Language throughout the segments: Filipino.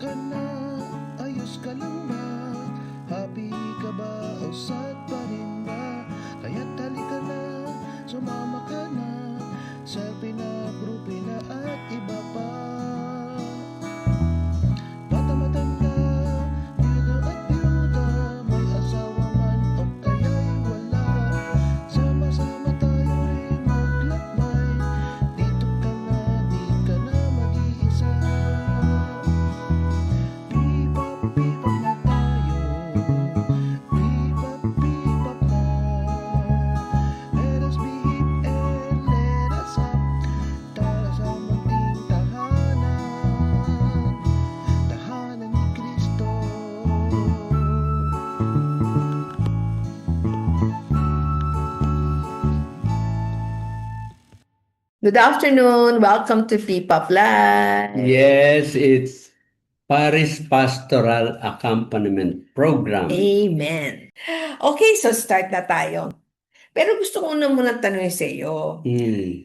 ka na? Ayos ka lang ba? Happy ka ba? O sad pa rin ba? Kaya't halika na, sumama ka na sa pinag-grupi na at iba pa. Bata matanda, biyuda at biyuda, may asawa man o kaya'y wala. Sama-sama tayo'y maglakbay, dito ka na, di ka na mag-iisa. Bebop, bebop na tayo, bebop, bebop na. Let us be hip and let us up, tara sa munting tahanan, tahanan ni Kristo. Good afternoon. Welcome to P-Pop Live. Yes, it's Paris Pastoral Accompaniment Program. Amen. Okay, so start na tayo. Pero gusto ko muna tanungin sa iyo.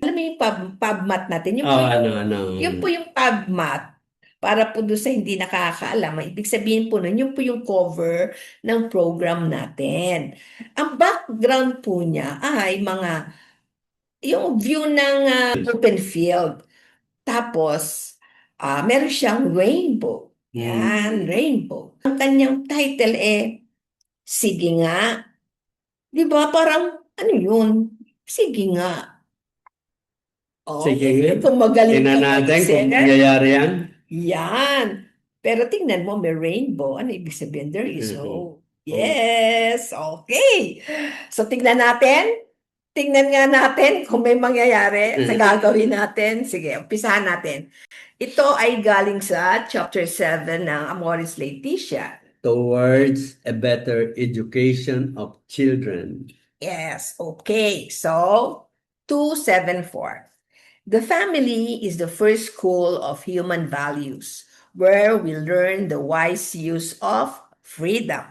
Alam mo yung PubMat natin? Yung po yung, yung PubMat, para po doon sa hindi nakakaalam, ibig sabihin po nun, yung po yung cover ng program natin. Ang background po niya ay yung view ng open field. Tapos, meron siyang rainbow. Yan, rainbow. Ang kanyang title Sige Nga. Di ba? Parang, ano yun? Sige nga. Oh, Sige nga. kung magaling Tingnan ka natin kung mag-singer. nangyayari yan. Yan. Pero tingnan mo, may rainbow. Ano ibig sabihin? There is Mhm. hope. Yes. Okay. So, tingnan natin. Tingnan nga natin kung may mangyayari sa gagawin natin. Sige, umpisahan natin. Ito ay galing sa chapter 7 ng Amoris Laetitia. Towards a better education of children. Yes, okay. So, 274. The family is the first school of human values, where we learn the wise use of freedom.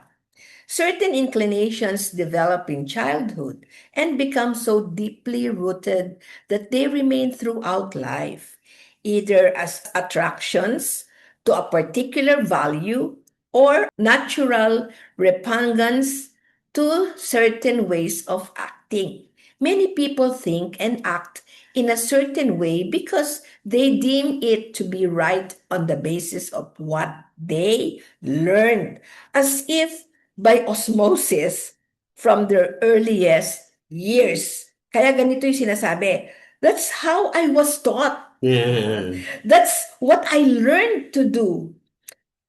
Certain inclinations develop in childhood and become so deeply rooted that they remain throughout life, either as attractions to a particular value or natural repugnance to certain ways of acting. Many people think and act in a certain way because they deem it to be right on the basis of what they learned, as if by osmosis from their earliest years. Kaya ganito yung sinasabi, that's how I was taught. Yeah. That's what I learned to do.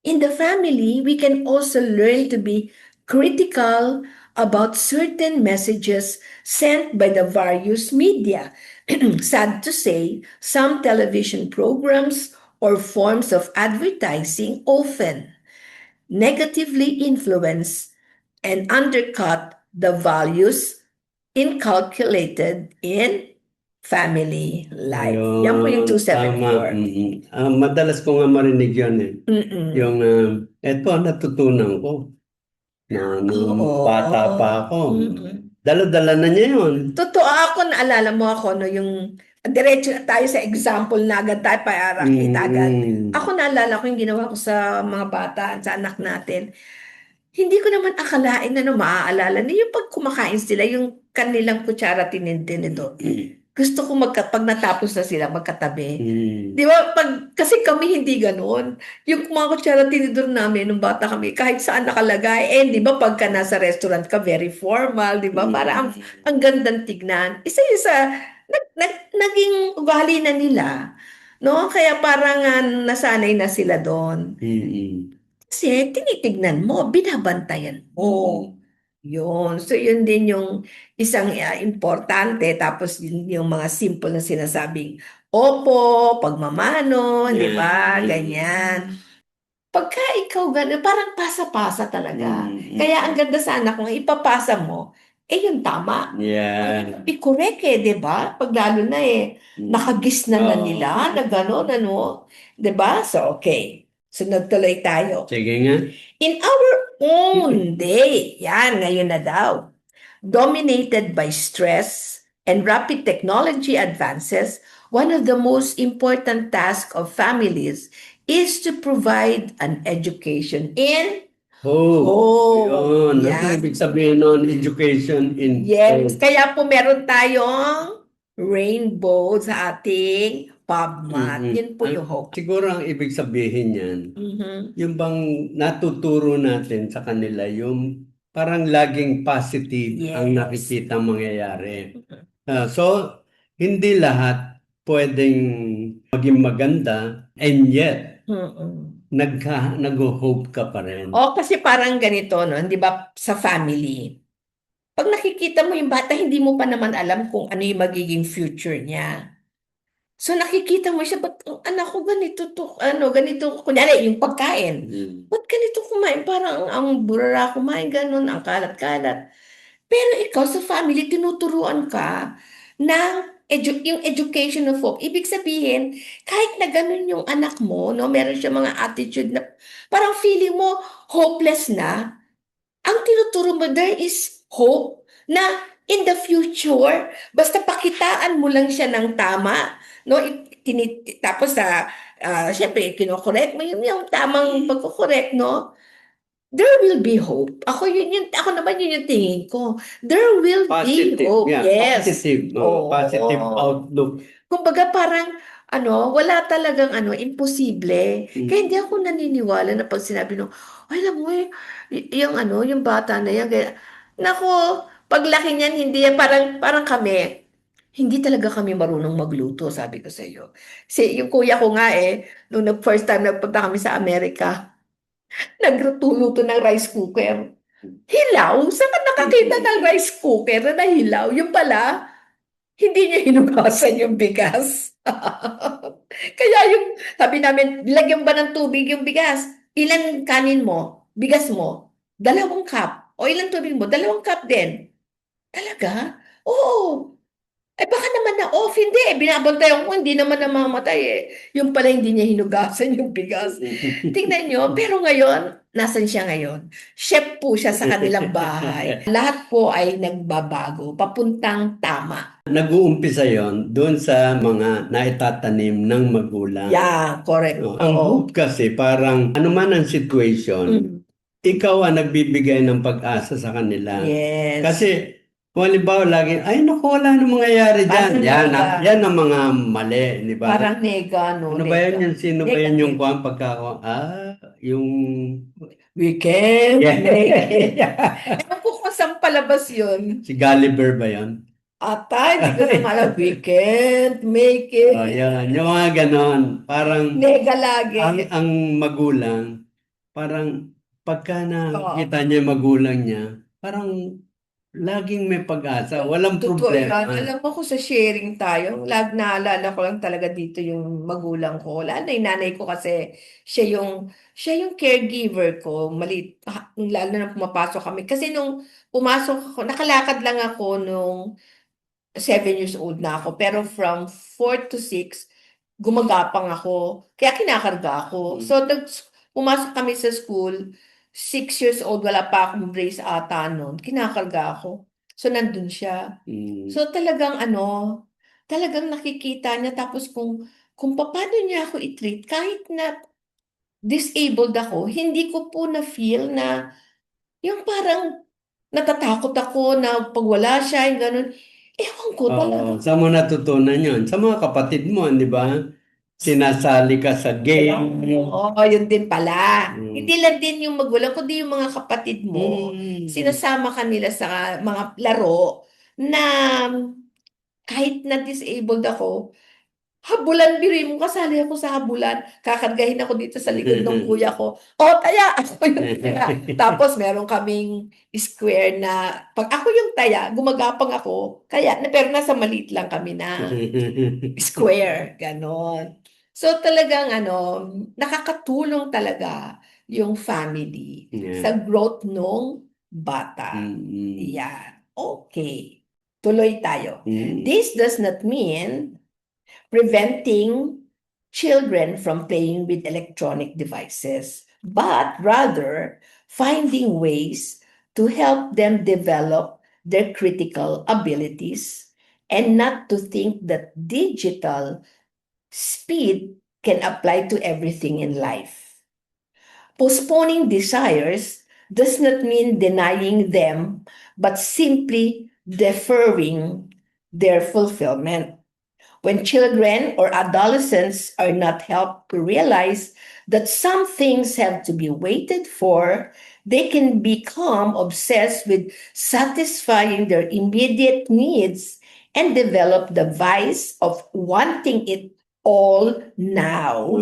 In the family, we can also learn to be critical about certain messages sent by the various media. Sad to say, some television programs or forms of advertising often negatively influence and undercut the values inculcated in family life. Yan po yung Ayun, 274. tama. Madalas ko nga marinig yun eh. Mm-mm. Yung, eto natutunan ko. Nung Oo. bata pa ako. Mm-mm. Dala-dala na niya yun. Totoo ako, naalala mo ako, no, yung diretso na tayo sa example na agad tayo para kita agad. Ako naalala ko yung ginawa ko sa mga bata, sa anak natin. Hindi ko naman akalain na maaalala niya yung pag kumakain sila, yung kanilang kutsara tinidor. Gusto ko pag natapos na sila, magkatabi. Di ba? Kasi kami hindi ganoon. Yung mga kutsara tinidor namin, nung bata kami, kahit saan nakalagay, di ba pagka nasa restaurant ka, very formal, di ba? Para ang gandang tignan. Isa-isa, naging ugali na nila. No? Kaya parang nasanay na sila doon. Kasi tinitignan mo, binabantayan mo. Yun. So, yun din yung isang importante. Tapos, yung mga simple na sinasabing, opo, pagmamano, di ba? Ganyan. Pagka ikaw gano'n, parang pasa-pasa talaga. Kaya ang ganda sana kung ipapasa mo, yung tama. Yeah. I-correct di ba? Pag lalo na nakagis na nila, na gano'n, ano. Di ba? So, okay. Sunod tuloy tayo. Sige nga. In our own day, yan, ngayon na daw, dominated by stress and rapid technology advances, one of the most important tasks of families is to provide an education in Hope. hope. Yun. Ano Yan. ibig sabihin nun? Education in Yes, hope. kaya po meron tayong rainbow sa ating PubMat. Mhm. Yun po yung hope. Siguro ang ibig sabihin yan, Mhm. yung bang natuturo natin sa kanila, yung parang laging positive ang Yes. nakikita mangyayari. So, hindi lahat pwedeng maging maganda, and yet, Mm-mm. nag-hope ka pa rin. O kasi parang ganito, no? Di ba, sa family, pag nakikita mo yung bata, hindi mo pa naman alam kung ano yung magiging future niya. So nakikita mo siya, ba't ang anak ko ganito to, ganito, kunyari yung pagkain. Ba't ganito kumain? Parang ang burara kumain, ganun, ang kalat-kalat. Pero ikaw sa family, tinuturuan ka ng yung education of hope. Ibig sabihin, kahit na ganun yung anak mo, no, meron siya mga attitude na parang feeling mo hopeless na, ang tinuturo mo, there is hope na in the future, basta pakitaan mo lang siya ng tama, no? Tapos syempre, kinokorek mo yung tamang pagkukorek, no? There will be hope. Ako naman yun yung tingin ko. There will be Positive. hope. Yeah, Yes. positive. Oo. Positive outlook. Kumbaga parang, wala talagang imposible. Kaya Mm. hindi ako naniniwala na pag sinabi nung, ay, alam mo yung bata na yan, nako, paglaki niyan, hindi yan, parang kami, hindi talaga kami marunong magluto, sabi ko sa iyo. Yung kuya ko nga nung first time nagpunta kami sa Amerika, nagluto ng rice cooker. Hilaw? Saan ka nakakita ng rice cooker na nahilaw? Yung pala, hindi niya hinugasan yung bigas. Kaya sabi namin, lagyan ba ng tubig yung bigas? Ilan kanin mo? Bigas mo? 2 cup. O ilan tubig mo? 2 cup din. Talaga? Oo. Baka naman na-off. Hindi. Binabantayan ko, hindi naman namamatay Yung pala hindi niya hinugasan yung bigas. Tingnan nyo, pero ngayon, nasan siya ngayon? Chef po siya sa kanilang bahay. Lahat po ay nagbabago, papuntang tama. Nag-uumpisa yon doon sa mga naitatanim ng magulang. Yeah, correct. Ang Oo. hope kasi parang ano man ang situation, Mm. ikaw ang nagbibigay ng pag-asa sa kanila. Yes. Kasi kung halimbawa lagi, ay naku, wala nang mangyayari dyan. Parang Yan ang mga mali, di ba? Parang nega, no? Ano ba yan Nega. yung sino ba yan yung Negative. yung Weekend, make it. Yeah. Ewan ko kung saan palabas yun. Si Gulliver ba yan? Ata, hindi ko na alam. Weekend, make it. Oh, yan. Yung mga ganon. Parang Nega lagi. ang magulang, parang pagka nakita Oo. niya yung magulang niya, parang laging may pag-asa. Walang Totoo yan. problema. Alam mo kung sa sharing tayo, naalala ko lang talaga dito yung magulang ko. Lalo na yung nanay ko kasi siya yung caregiver ko. Lalo na pumapasok kami. Kasi nung pumasok ako, nakalakad lang ako nung 7 years old na ako. Pero from 4 to 6, gumagapang ako. Kaya kinakarga ako. Mm. So, pumasok kami sa school, 6 years old, wala pa akong brace ata noon. Kinakarga ako. So, nandun siya. So, talagang talagang nakikita niya. Tapos kung paano niya ako i-treat, kahit na disabled ako, hindi ko po na-feel na yung parang natatakot ako na pag wala siya, yung ganun. Ewan ko talaga. Oo, saan mo natutunan yun? Sa mga kapatid mo, di ba? Sinasali ka sa game. Oo, yun din pala. Mm. Hindi lang din yung magulang, kundi yung mga kapatid mo. Sinasama ka nila sa mga laro na kahit na disabled ako, habulan, biruin mo, kasali ako sa habulan. Kakargahin ako dito sa likod ng kuya ko. O, taya! Ako yung taya. Tapos meron kaming square na, pag ako yung taya, gumagapang ako. Pero nasa maliit lang kami na square. Ganon. So talagang nakakatulong talaga yung family sa Yeah. growth nung bata. Yan. Okay. Tuloy tayo. This does not mean preventing children from playing with electronic devices, but rather finding ways to help them develop their critical abilities and not to think that digital speed can apply to everything in life. Postponing desires does not mean denying them, but simply deferring their fulfillment. When children or adolescents are not helped to realize that some things have to be waited for, they can become obsessed with satisfying their immediate needs and develop the vice of wanting it all now.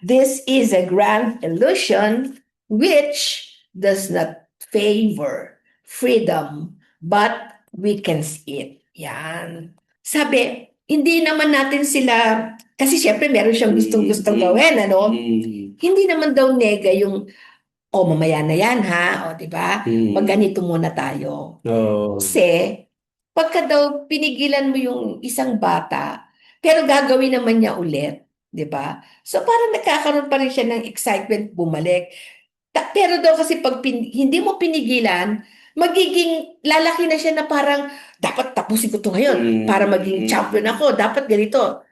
This is a grand illusion which does not favor freedom but weakens it. Yan. Sabi, hindi naman natin sila, kasi syempre meron siyang gustong-gustong gawin, ano? Hindi naman daw nega yung, mamaya na yan ha, di ba? Magganito muna tayo. Oh. Kasi, pagka daw pinigilan mo yung isang bata, pero gagawin naman niya ulit, di ba? So parang nagkakaroon pa rin siya ng excitement bumalik. Pero daw kasi pag hindi mo pinigilan, magiging lalaki na siya na parang dapat tapusin ko to ngayon para maging champion ako, dapat ganito.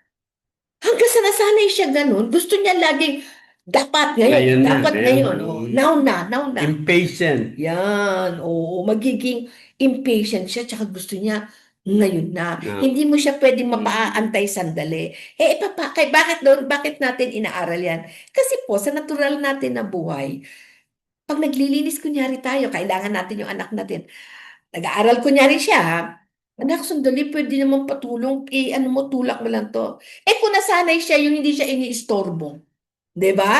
Hanggang sa nasanay siya ganun, gusto niya laging dapat ngayon, dapat ngayon. Now na. Impatient. Yan, oo, magiging impatient siya, tsaka gusto niya ngayon na. Yeah. Hindi mo siya pwedeng mapaantay sandali. Bakit natin inaaral yan? Kasi po, sa natural natin na buhay, pag naglilinis kunyari tayo, kailangan natin yung anak natin. Nag-aaral kunyari siya, ha? Anak, sandali, pwede naman patulong, tulak mo lang to. Kung nasanay siya, yung hindi siya iniistorbo. Diba?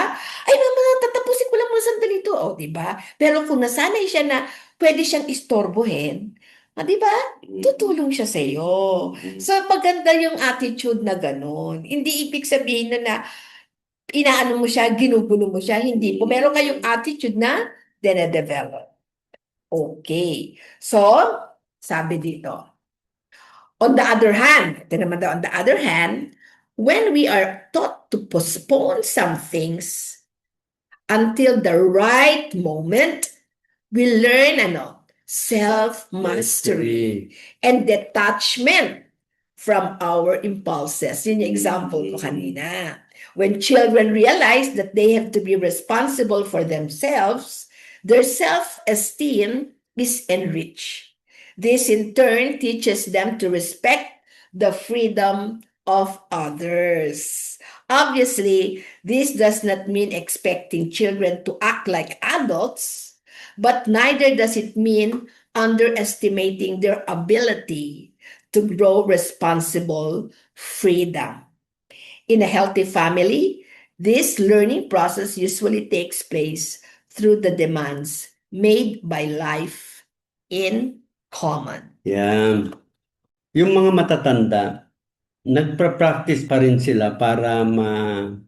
Ay, mama, tatapusin ko lang muna sandali to. Diba? Pero kung nasanay siya na pwede siyang istorbohin, diba? Tutulong siya sa iyo. So, maganda yung attitude na ganun. Hindi ibig sabihin na inaano mo siya, ginugulo mo siya. Hindi po. Meron kayong attitude na dine-develop. Okay. So, sabi dito, on the other hand, when we are taught to postpone some things until the right moment, we learn self-mastery and detachment from our impulses. Yun yung example ko kanina. When children realize that they have to be responsible for themselves, their self-esteem is enriched. This in turn teaches them to respect the freedom of others. Obviously, this does not mean expecting children to act like adults, but neither does it mean underestimating their ability to grow responsible freedom. In a healthy family, this learning process usually takes place through the demands made by life in common. Yan. Yung mga matatanda, nagpa-practice pa rin sila para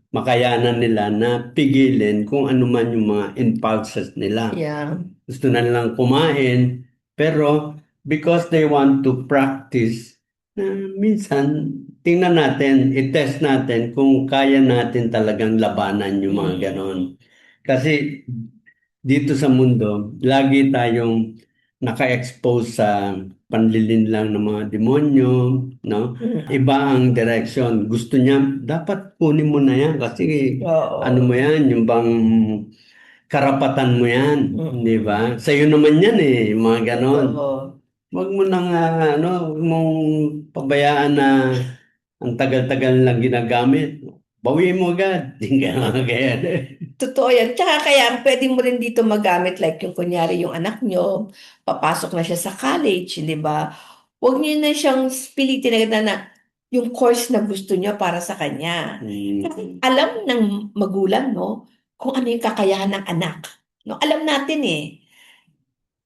makayanan nila na pigilin kung ano man yung mga impulses nila. Yeah. Gusto na nilang kumain, pero because they want to practice, minsan, tingnan natin, i-test natin kung kaya natin talagang labanan yung mga ganon. Kasi dito sa mundo, lagi tayong naka-expose sa panlilinlang ng mga demonyo, no? Iba ang direction. Gusto niya, dapat kunin mo na yan kasi ano mo yan, yung bang karapatan mo yan, di ba? Sa'yo naman yan yung mga ganon. Wag mo nang, wag mong pabayaan na ang tagal-tagal lang ginagamit. Bawiin mo agad. Totoo yan. Tsaka kaya pwede mo rin dito magamit like yung kunyari yung anak nyo, papasok na siya sa college, di ba? Huwag niyo na siyang pilitin na yung course na gusto niya para sa kanya. Kasi alam ng magulang, no, kung ano yung kakayahan ng anak. No, alam natin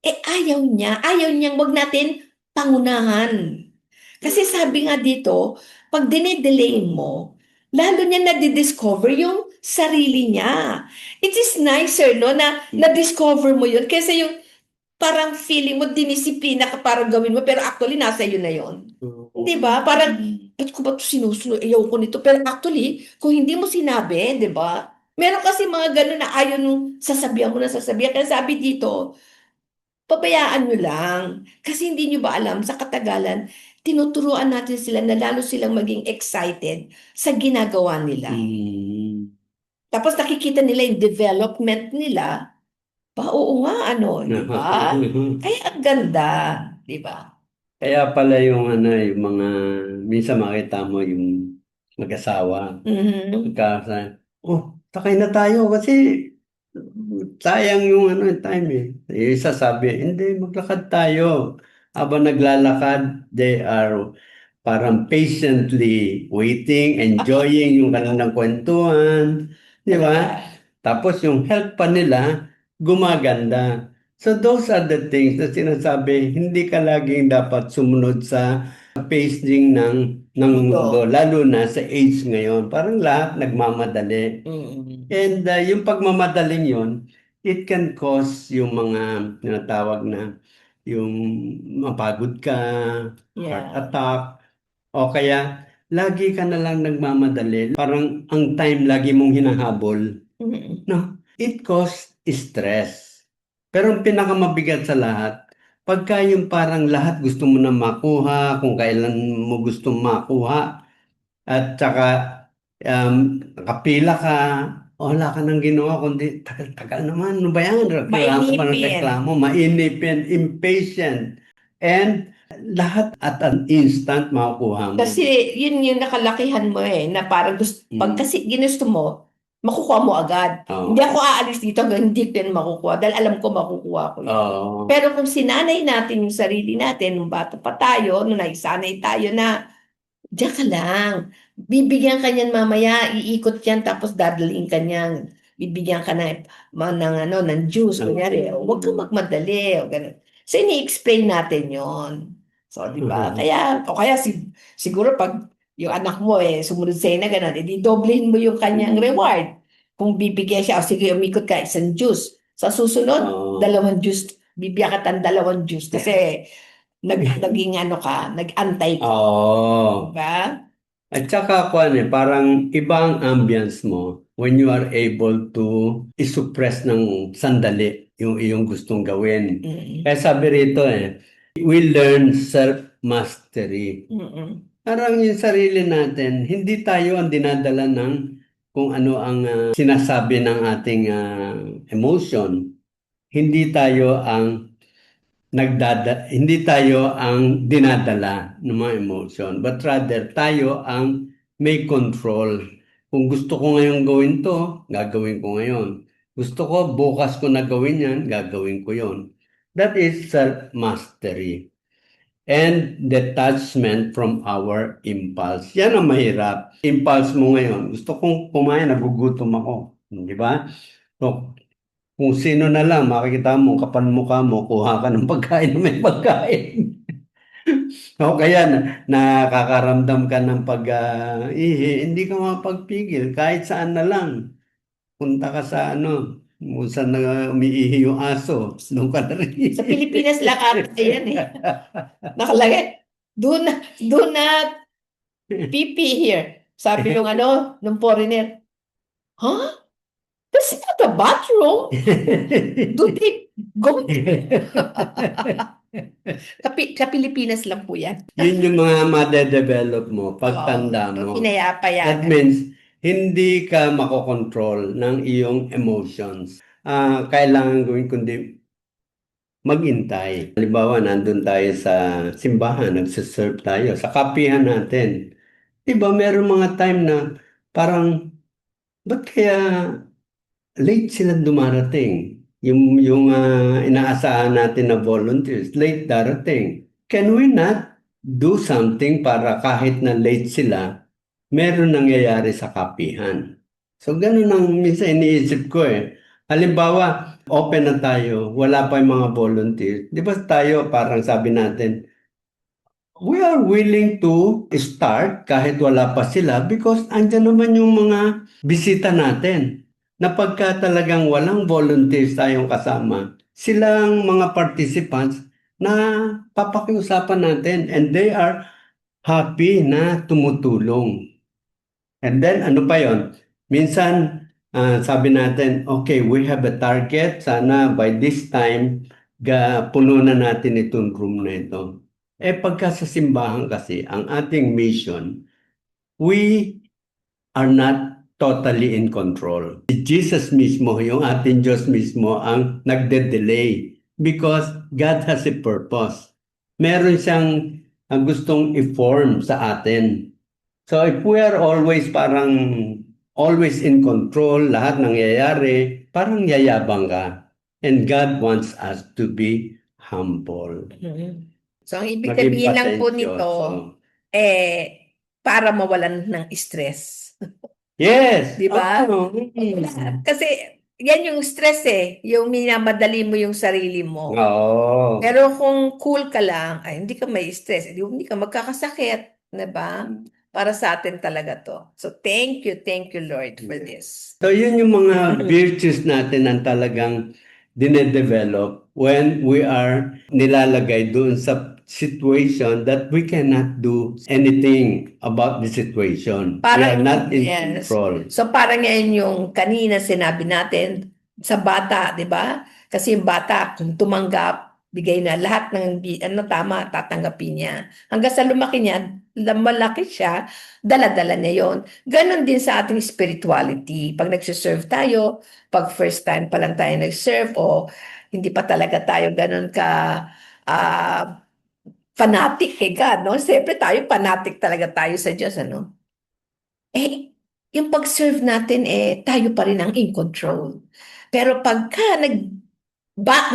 ayaw niyang wag natin pangunahan. Kasi sabi nga dito, pag dinedelay mo, lalo niya na-discover yung sarili niya. It is nicer, no, na na-discover mo yun. Kasi yung parang feeling mo, dinisiplina ka para gawin mo, pero actually, nasa iyo na yun. Di ba? Parang, ba't ko ba ito sinusunod? Ayaw ko nito. Pero actually, kung hindi mo sinabi, di ba? Meron kasi mga ganun na ayaw nung sasabihan mo na sasabihan. Kaya sabi dito, pabayaan nyo lang. Kasi hindi nyo ba alam, sa katagalan, tinuturuan natin sila na lalo silang maging excited sa ginagawa nila. Mm. Tapos nakikita nila yung development nila. Oo nga, di ba? Kaya ang ganda, di ba? Kaya pala yung ano, yung mga, minsan makita mo yung mag-asawa. Mhm. Sakay na tayo kasi sayang yung ano, time eh. Yung isa sabi, hindi, maglakad tayo. Habang naglalakad, they are parang patiently waiting, enjoying yung kanilang kwentuhan. Di ba? Talaga. Tapos yung health pa nila, gumaganda. So those are the things na sinasabi, hindi ka laging dapat sumunod sa pacing ng mundo, Mundo. lalo na sa age ngayon. Parang lahat nagmamadali. Mm. And yung pagmamadaling yon, it can cause yung mga tinatawag na yung mapagod ka, heart Yeah. attack, o kaya lagi ka na lang nagmamadali. Parang ang time lagi mong hinahabol. Mm. No, it causes stress. Pero ang pinakamabigat sa lahat, pagka yung parang lahat gusto mo na makuha, kung kailan mo gustong makuha, at saka nakapila ka, wala ka nang ginawa, kundi tagal-tagal naman, ano ba yan? Reklamo pa ng Mainipin. reklamo, mainipin, impatient, and lahat at an instant makukuha mo. Kasi yun yung nakalakihan mo na parang pag Mm. kasi ginusto mo, makukuha mo agad. Oo. Hindi ako aalis dito hanggang hindi ko yan makukuha dahil alam ko makukuha ko yun. Oo. Pero kung sinanay natin yung sarili natin, nung bata pa tayo, nung naisanay tayo na, diyan ka lang. Bibigyan ka niyan mamaya, iikot yan, tapos dadalhin ka niyan. Bibigyan ka ng juice, kunyari. Huwag kang magmadali. O ganun. So, ini-explain natin yon. So, di ba? Kaya siguro pag yung anak mo sumunod sa'yo na gano'n, edi doblehin mo yung kanyang reward. Kung bibigyan siya, sige, umikot ka, isang juice. Sa susunod, Oo. 2 juice. Bibigyan ka ng 2 juice. Kasi, naging nag-antay ka. Oo. Diba? At saka parang ibang ambience mo when you are able to isuppress ng sandali yung iyong gustong gawin. Mm. Kaya sabi rito we learn self-mastery. Mm. Parang yung sarili natin, hindi tayo ang dinadala ng kung ano ang sinasabi ng ating emotion. Hindi tayo ang hindi tayo ang dinadala ng mga emotion, but rather tayo ang may control. Kung gusto ko ngayon gawin to, gagawin ko ngayon. Gusto ko bukas ko na gawin yan, gagawin ko yon. That is self-mastery. And detachment from our impulse. Yan ang mahirap. Impulse mo ngayon. Gusto kong kumain, nagugutom ako. Di ba? So, kung sino na lang, makikita mo, kapal mukha mo, kuha ka ng pagkain na may pagkain. O kaya nakakaramdam ka ng pag-ihi, hindi ka mapagpigil, kahit saan na lang. Punta ka sa kung saan na umiihi yung aso, doon ka na rin. Sa Pilipinas lang ata yan Nakalagay, do not pee here. Sabi nung foreigner, huh? That's not a bathroom. Do they go? Sa Pilipinas lang po yan. Yun yung mga madedevelop mo, pagtanda mo. Pinayapa yan. That means, hindi ka makokontrol ng iyong emotions. Kailangan gawin kundi maghintay. Halimbawa, nandun tayo sa simbahan, nagsiserve tayo, sa kapihan natin. Diba, meron mga time na parang, ba't kaya late sila dumarating? Yung inaasahan natin na volunteers, late darating. Can we not do something para kahit na late sila, meron nangyayari sa kapihan? So, ganun ang minsan iniisip ko Halimbawa, open na tayo, wala pa yung mga volunteers. Di ba tayo, parang sabi natin, we are willing to start kahit wala pa sila because andyan naman yung mga bisita natin. Na pagka talagang walang volunteers tayong kasama, silang mga participants na papakiusapan natin and they are happy na tumutulong. And then, ano pa yon? Minsan, sabi natin, okay, we have a target. Sana by this time, puno na natin itong room na ito. Pagka sa simbahan kasi, ang ating mission, we are not totally in control. Si Jesus mismo, yung ating Diyos mismo, ang nagde-delay because God has a purpose. Meron siyang gustong i-form sa atin. So if we are always always in control, lahat nangyayari, parang yayabang ka. And God wants us to be humble. Mhm. So, ang ibig Maging sabihin lang po nito, pasensyoso. para mawalan ng stress. Yes! Di ba? Mm. Kasi, yan yung stress yung minamadali mo yung sarili mo. Oo. Pero kung cool ka lang, ay hindi ka may stress, hindi ka magkakasakit, di ba? Para sa atin talaga to. So, thank you, Lord, for this. So yun yung mga virtues natin ang talagang dinedevelop when we are nilalagay doon sa situation that we cannot do anything about the situation. We are Parang, not in yes. control. So, parang yan yung kanina sinabi natin sa bata, di ba? Kasi yung bata, kung tumanggap, bigay na lahat ng tama, tatanggapin niya. Hanggang sa lumaki niya, malaki siya, dala-dala niya yon. Ganon din sa ating spirituality. Pag nagsiserve tayo, pag first time pa lang tayo nag-serve, o hindi pa talaga tayo ganon ka fanatic kay God, no? Siyempre tayo, fanatic talaga tayo sa Diyos, ano? Yung pag-serve natin, tayo pa rin ang in control. Pero pagka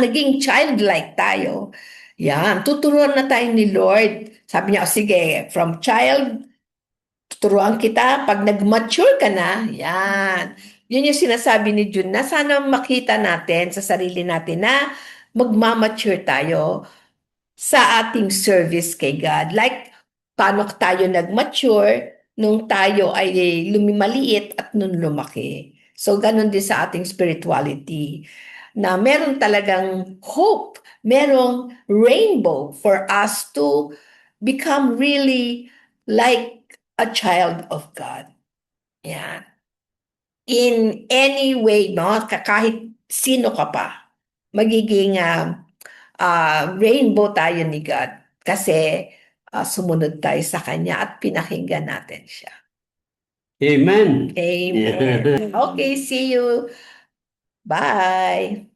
naging childlike tayo, yan, tuturuan na tayo ni Lord. Sabi niya, "O, sige, from child, tuturuan kita. Pag nag-mature ka na, yan." Yun yung sinasabi ni Jun na sana makita natin sa sarili natin na magmamature tayo sa ating service kay God. Like, paano tayo nag-mature nung tayo ay lumimaliit at nung lumaki. So, ganun din sa ating spirituality na meron talagang hope, merong rainbow for us to become really like a child of God. Yeah. In any way, no? Kahit sino ka pa, magiging rainbow tayo ni God kasi sumunod tayo sa Kanya at pinakinggan natin siya. Amen. Amen. Okay, see you. Bye.